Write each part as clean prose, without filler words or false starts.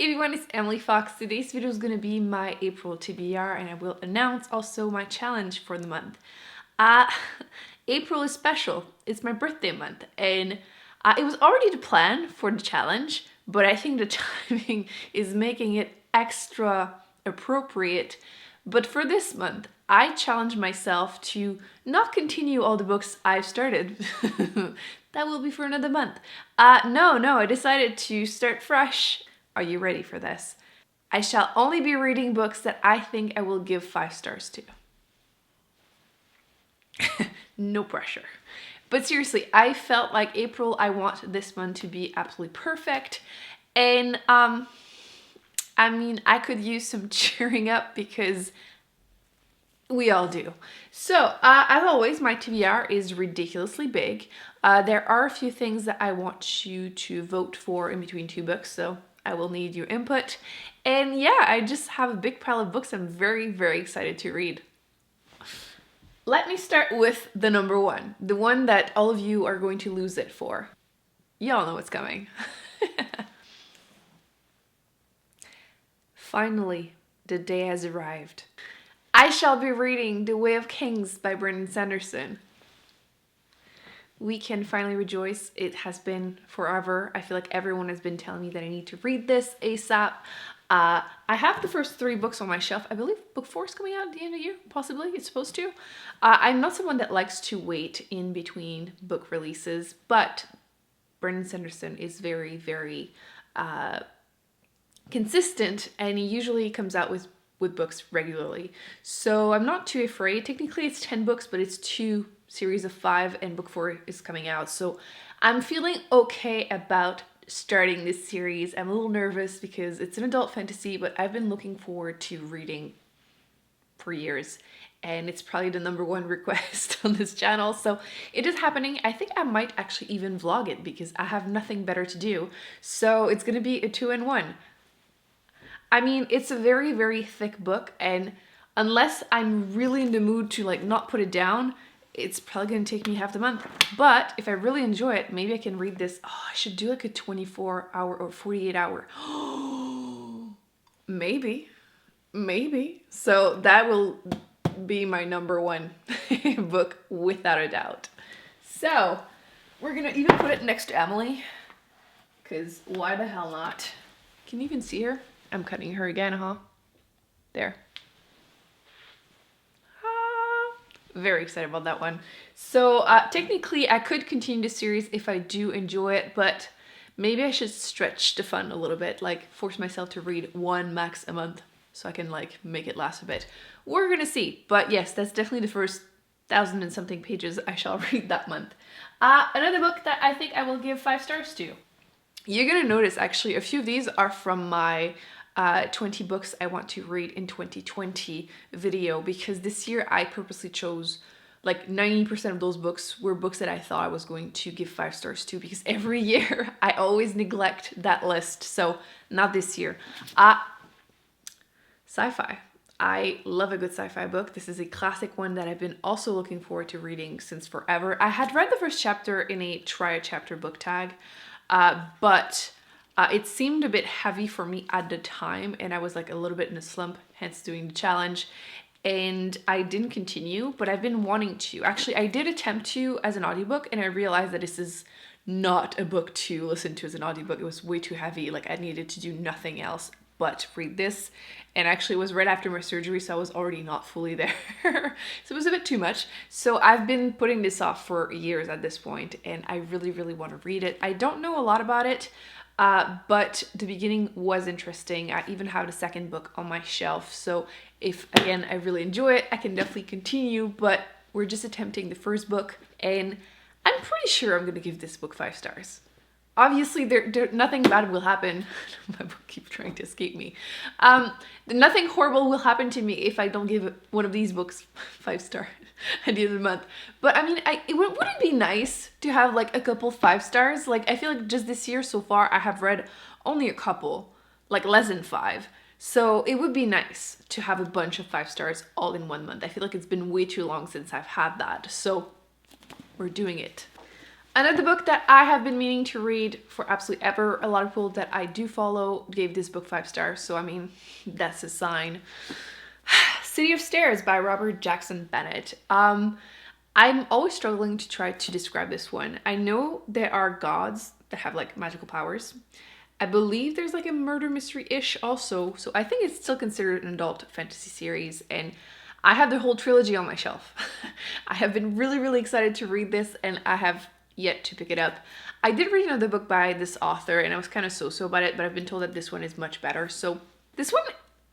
Everyone, it's Emily Fox. Today's video is going to be my April TBR, and I will announce also my challenge for the month. April is special. It's my birthday month, and it was already the plan for the challenge, but I think the timing is making it extra appropriate. But for this month, I challenged myself to not continue all the books I've started. That will be for another month. No, I decided to start fresh. Are you ready for this? I shall only be reading books that I think I will give 5 stars to. No pressure. But seriously, I felt like April, I want this month to be absolutely perfect. And I mean, I could use some cheering up because we all do. So, as always, my TBR is ridiculously big. There are a few things that I want you to vote for in between 2 books, so I will need your input. And yeah, I just have a big pile of books I'm very, very excited to read. Let me start with the number 1, the one that all of you are going to lose it for. Y'all know what's coming. Finally, the day has arrived. I shall be reading The Way of Kings by Brandon Sanderson. We can finally rejoice. It has been forever. I feel like everyone has been telling me that I need to read this ASAP. I have the first 3 books on my shelf. I believe book 4 is coming out at the end of the year, possibly. It's supposed to. I'm not someone that likes to wait in between book releases, but Brandon Sanderson is very, very consistent, and he usually comes out with books regularly. So I'm not too afraid. Technically it's 10 books, but it's 2 series of 5 and book 4 is coming out. So I'm feeling okay about starting this series. I'm a little nervous because it's an adult fantasy, but I've been looking forward to reading for years, and it's probably the number 1 request on this channel. So it is happening. I think I might actually even vlog it because I have nothing better to do. So it's gonna be a 2-in-1. I mean, it's a very, very thick book, and unless I'm really in the mood to like not put it down, it's probably gonna take me half the month. But if I really enjoy it, maybe I can read this. Oh, I should do like a 24-hour or 48-hour. Maybe. So that will be my number 1 book without a doubt. So we're gonna even put it next to Emily, because why the hell not? Can you even see her? I'm cutting her again, huh? There. Very excited about that one. So technically I could continue the series if I do enjoy it, but maybe I should stretch the fun a little bit, like force myself to read 1 max a month so I can like make it last a bit. We're gonna see. But yes, that's definitely the first 1,000 and something pages I shall read that month. Another book that I think I will give 5 stars to. You're gonna notice actually a few of these are from my 20 books I want to read in 2020 video, because this year I purposely chose like 90% of those books were books that I thought I was going to give 5 stars to, because every year I always neglect that list. So not this year. Sci-fi. I love a good sci-fi book. This is a classic one that I've been also looking forward to reading since forever. I had read the first chapter in a try a chapter book tag, but it seemed a bit heavy for me at the time, and I was like a little bit in a slump, hence doing the challenge, and I didn't continue, but I've been wanting to. Actually, I did attempt to as an audiobook, and I realized that this is not a book to listen to as an audiobook. It was way too heavy. Like I needed to do nothing else but read this, and actually it was right after my surgery, so I was already not fully there. So it was a bit too much. So I've been putting this off for years at this point, and I really, really want to read it. I don't know a lot about it, but the beginning was interesting. I even have the second book on my shelf, so if again I really enjoy it, I can definitely continue, but we're just attempting the first book, and I'm pretty sure I'm gonna give this book 5 stars. Obviously, nothing bad will happen. My book keeps trying to escape me. Nothing horrible will happen to me if I don't give one of these books 5 stars at the end of the month. But I mean, wouldn't it be nice to have like a couple 5 stars? Like I feel like just this year so far, I have read only a couple, like less than 5. So it would be nice to have a bunch of 5 stars all in 1 month. I feel like it's been way too long since I've had that. So we're doing it. Another book that I have been meaning to read for absolutely ever. A lot of people that I do follow gave this book 5 stars, so I mean, that's a sign. City of Stairs by Robert Jackson Bennett. I'm always struggling to try to describe this one. I know there are gods that have like magical powers. I believe there's like a murder mystery-ish also, so I think it's still considered an adult fantasy series, and I have the whole trilogy on my shelf. I have been really, really excited to read this, and I have yet to pick it up. I did read another book by this author, and I was kind of so-so about it, but I've been told that this one is much better. So this one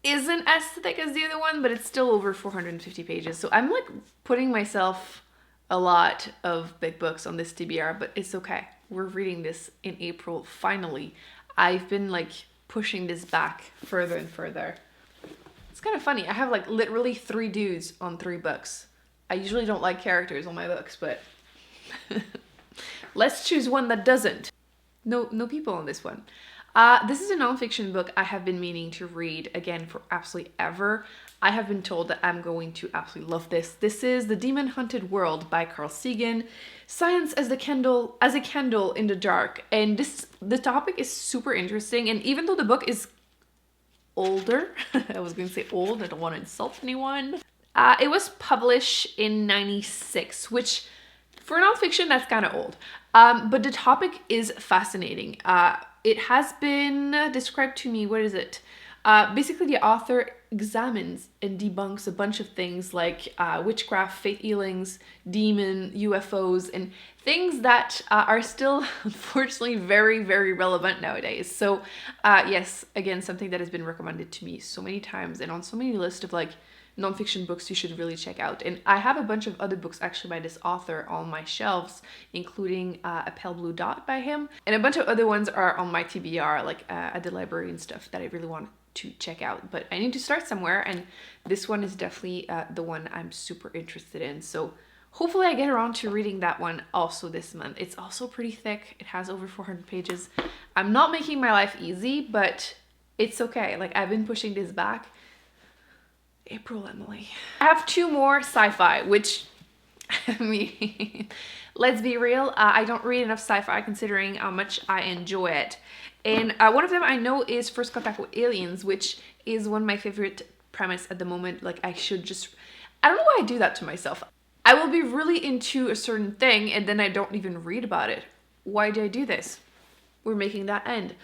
isn't as thick as the other one, but it's still over 450 pages. So I'm like putting myself a lot of big books on this TBR, but it's okay. We're reading this in April, finally. I've been like pushing this back further and further. It's kind of funny. I have like literally 3 dudes on 3 books. I usually don't like characters on my books, but let's choose one that doesn't. No people on this one. This is a nonfiction book I have been meaning to read again for absolutely ever. I have been told that I'm going to absolutely love this. This is The Demon Hunted World by Carl Sagan. Science as a candle in the dark. And the topic is super interesting. And even though the book is older, I was going to say old, I don't want to insult anyone. It was published in 96, which for nonfiction, that's kind of old. But the topic is fascinating. It has been described to me, what is it? Basically, the author examines and debunks a bunch of things like witchcraft, faith healings, demon, UFOs, and things that are still, unfortunately, very, very relevant nowadays. So yes, again, something that has been recommended to me so many times and on so many lists of like nonfiction books you should really check out. And I have a bunch of other books actually by this author on my shelves, including A Pale Blue Dot by him. And a bunch of other ones are on my TBR, like at the library and stuff that I really want to check out. But I need to start somewhere, and this one is definitely the one I'm super interested in. So hopefully I get around to reading that one also this month. It's also pretty thick. It has over 400 pages. I'm not making my life easy, but it's okay. Like, I've been pushing this back. April, Emily. I have 2 more sci-fi, which, I mean, let's be real, I don't read enough sci-fi considering how much I enjoy it. And one of them I know is First Contact with Aliens, which is one of my favorite premise at the moment. Like, I don't know why I do that to myself. I will be really into a certain thing and then I don't even read about it. Why do I do this? We're making that end.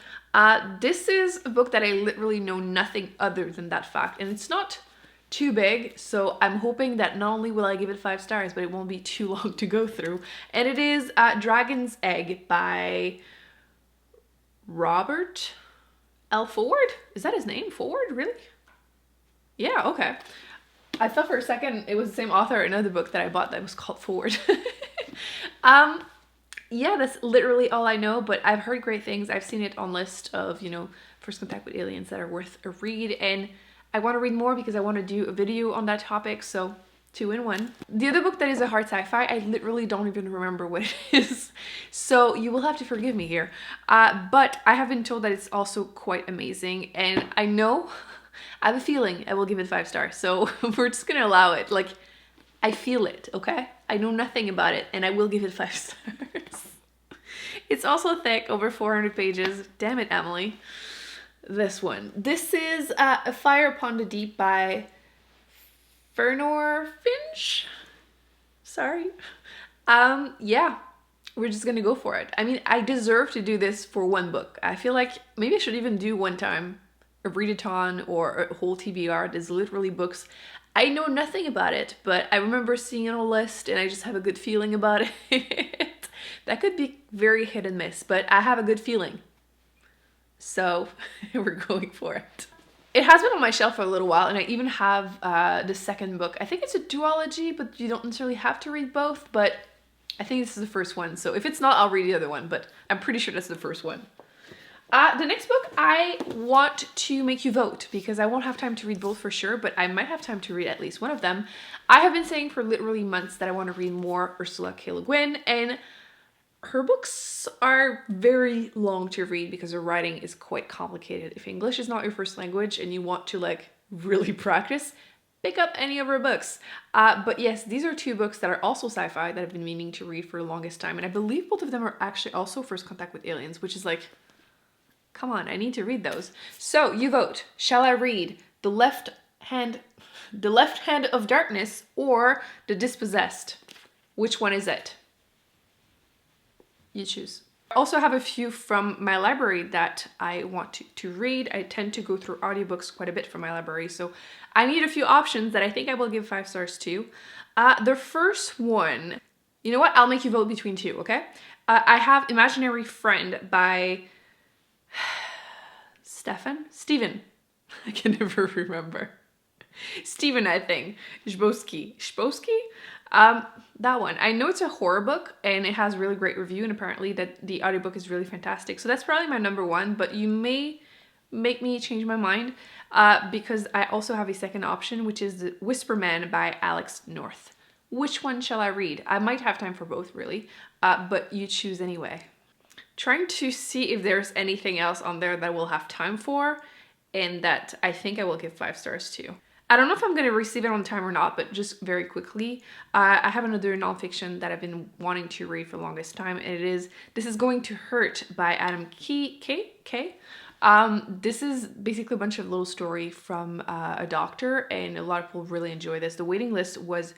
This is a book that I literally know nothing other than that fact, and it's not too big, so I'm hoping that not only will I give it 5 stars, but it won't be too long to go through. And it is Dragon's Egg by Robert L. Ford? Is that his name? Ford? Really? Yeah, okay. I thought for a second it was the same author in another book that I bought that was called Ford. Yeah, that's literally all I know, but I've heard great things. I've seen it on list of, you know, First Contact with Aliens that are worth a read, and I want to read more because I want to do a video on that topic, so 2 in 1. The other book that is a hard sci-fi, I literally don't even remember what it is, so you will have to forgive me here. But I have been told that it's also quite amazing, and I know, I have a feeling I will give it 5 stars, so we're just gonna allow it. Like, I feel it, okay? I know nothing about it, and I will give it 5 stars. It's also thick, over 400 pages. Damn it, Emily. This one. This is A Fire Upon the Deep by Fernor Finch. Sorry. Yeah, we're just gonna go for it. I mean, I deserve to do this for 1 book. I feel like maybe I should even do one time a readathon or a whole TBR. There's literally books. I know nothing about it, but I remember seeing it on a list and I just have a good feeling about it. That could be very hit and miss, but I have a good feeling. So we're going for it. It has been on my shelf for a little while, and I even have the second book. I think it's a duology, but you don't necessarily have to read both, but I think this is the first one. So if it's not, I'll read the other one, but I'm pretty sure that's the first one. The next book, I want to make you vote because I won't have time to read both for sure, but I might have time to read at least one of them. I have been saying for literally months that I want to read more Ursula K. Le Guin, and her books are very long to read because her writing is quite complicated. If English is not your first language and you want to like really practice, pick up any of her books. But yes, these are two books that are also sci-fi that I've been meaning to read for the longest time. And I believe both of them are actually also First Contact with Aliens, which is like, come on, I need to read those. So you vote. Shall I read The Left Hand of Darkness or The Dispossessed? Which one is it? You choose. I also have a few from my library that I want to read. I tend to go through audiobooks quite a bit from my library, so I need a few options that I think I will give 5 stars to. The first one, you know what? I'll make you vote between two, okay? I have Imaginary Friend by Stephen. I can never remember. Stephen, I think. Zsofi. That one. I know it's a horror book and it has really great review, and apparently that the audiobook is really fantastic. So that's probably my number one, but you may make me change my mind because I also have a second option, which is The Whisper Man by Alex North. Which one shall I read? I might have time for both, really, but you choose anyway. Trying to see if there's anything else on there that we'll have time for and that I think I will give 5 stars to. I don't know if I'm going to receive it on time or not, but just very quickly, I have another nonfiction that I've been wanting to read for the longest time, and This Is Going to Hurt by Adam K. This is basically a bunch of little story from a doctor, and a lot of people really enjoy this. The waiting list was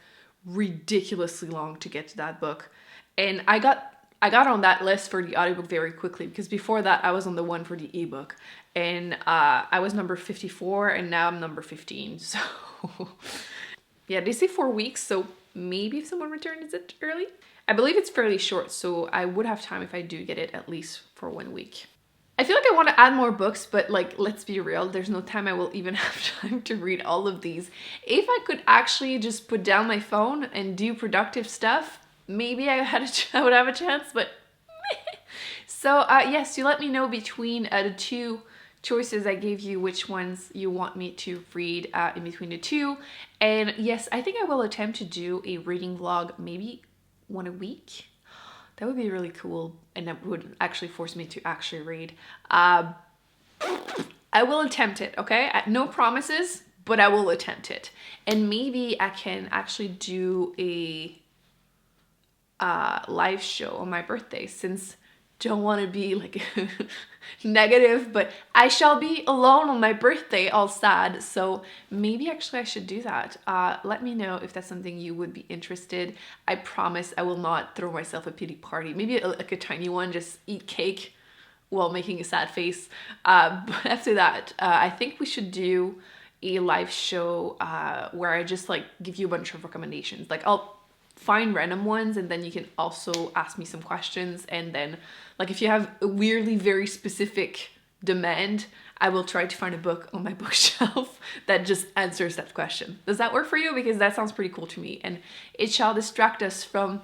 ridiculously long to get to that book, and I got on that list for the audiobook very quickly because before that I was on the one for the ebook, and I was number 54 and now I'm number 15. So yeah, they say 4 weeks, so maybe if someone returns it early. I believe it's fairly short, so I would have time if I do get it at least for 1 week. I feel like I want to add more books, but like, let's be real, there's no time I will even have time to read all of these. If I could actually just put down my phone and do productive stuff, maybe I would have a chance, but so yes, you let me know between the two choices I gave you which ones you want me to read in between the two. And yes, I think I will attempt to do a reading vlog, maybe 1 a week. That would be really cool, and that would actually force me to actually read. I will attempt it, okay? No promises, but I will attempt it. And maybe I can actually do a live show on my birthday, since don't want to be like negative, but I shall be alone on my birthday, all sad. So maybe actually I should do that. Let me know if that's something you would be interested. I promise I will not throw myself a pity party. Maybe like a tiny one, just eat cake while making a sad face. But after that, I think we should do a live show where I just like give you a bunch of recommendations. Like I'll find random ones, and then you can also ask me some questions, and then like if you have a weirdly very specific demand, I will try to find a book on my bookshelf that just answers that question. Does that work for you? Because that sounds pretty cool to me, and it shall distract us from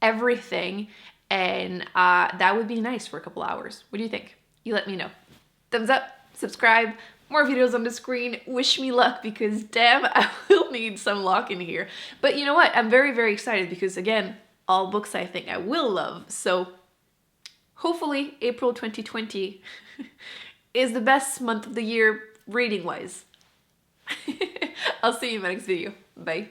everything, and that would be nice for a couple hours. What do you think? You let me know. Thumbs up, subscribe. More videos on the screen. Wish me luck, because damn, I will need some luck in here. But you know what? I'm very, very excited because, again, all books I think I will love. So hopefully April 2020 is the best month of the year reading-wise. I'll see you in my next video. Bye.